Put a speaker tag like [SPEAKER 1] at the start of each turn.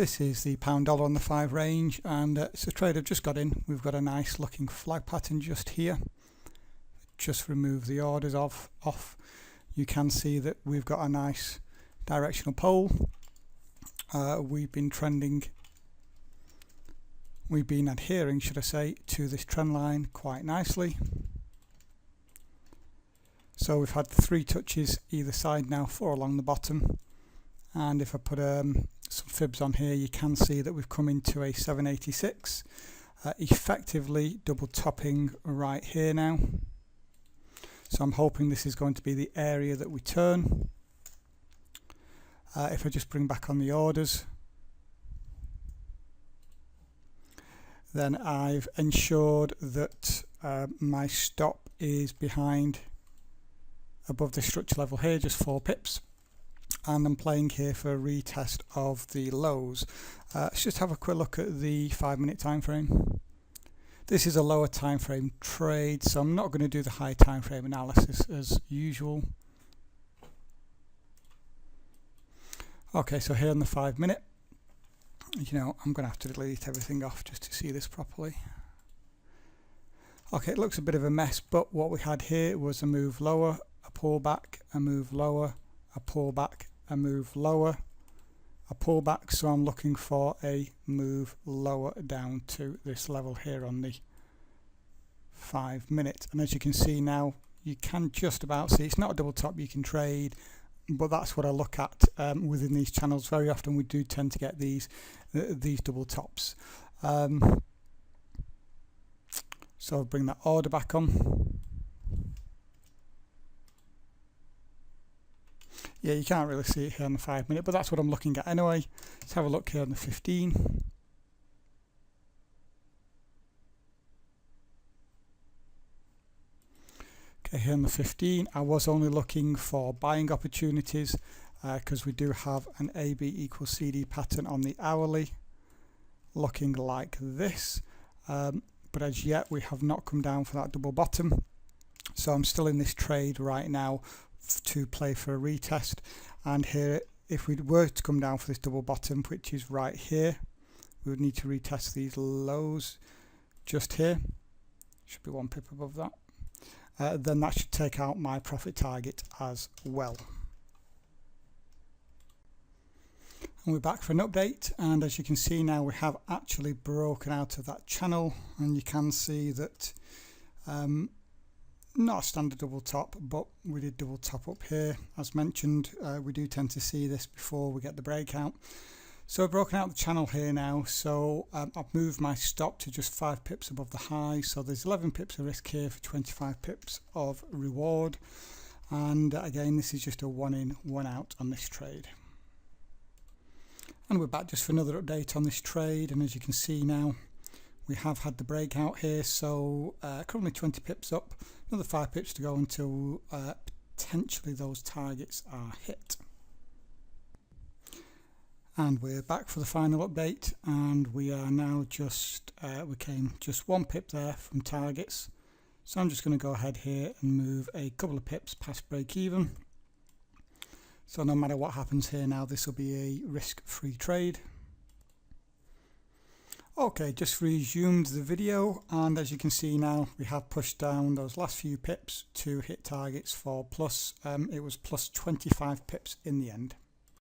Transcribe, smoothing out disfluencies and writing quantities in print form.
[SPEAKER 1] This is the pound dollar on the 5 range, and it's a trade I've just got in. We've got a nice looking flag pattern just here. Just remove the orders off. You can see that we've got a nice directional pole. We've been adhering, should I say, to this trend line quite nicely. So we've had 3 touches either side now, 4 along the bottom. And if I put some fibs on here, you can see that we've come into a 786, effectively double topping right here now. So I'm hoping this is going to be the area that we turn. If I just bring back on the orders, then I've ensured that my stop is above the structure level here, just 4 pips. And I'm playing here for a retest of the lows. Let's just have a quick look at the 5-minute time frame. This is a lower time frame trade, so I'm not going to do the high time frame analysis as usual. Okay, so here on the 5-minute, I'm going to have to delete everything off just to see this properly. Okay, it looks a bit of a mess, but what we had here was a move lower, a pullback, a move lower, a pullback, a move lower, a pullback. So I'm looking for a move lower down to this level here on the 5-minute. And as you can see now, you can just about see it's not a double top you can trade, but that's what I look at within these channels. Very often we do tend to get these double tops. So I'll bring that order back on. Yeah, you can't really see it here on the 5-minute, but that's what I'm looking at anyway. Let's have a look here on the 15. Okay, here on the 15, I was only looking for buying opportunities because we do have an AB equals CD pattern on the hourly looking like this. But as yet, we have not come down for that double bottom. So I'm still in this trade right now to play for a retest. And here, if we were to come down for this double bottom, which is right here, we would need to retest these lows just here. Should be 1 pip above that. Then that should take out my profit target as well. And we're back for an update, and as you can see now, we have actually broken out of that channel, and you can see that not a standard double top, but we did double top up here. As mentioned, we do tend to see this before we get the breakout. So I've broken out the channel here now, so I've moved my stop to just 5 pips above the high, so there's 11 pips of risk here for 25 pips of reward. And again, this is just a 1 in, 1 out on this trade. And we're back just for another update on this trade, and as you can see now, we have had the breakout here, so currently 20 pips up, another 5 pips to go until potentially those targets are hit. And we're back for the final update, and we are now just, we came just 1 pip there from targets. So I'm just going to go ahead here and move a couple of pips past break even. So no matter what happens here now, this will be a risk-free trade. Okay, just resumed the video, and as you can see now, we have pushed down those last few pips to hit targets for plus, it was plus 25 pips in the end.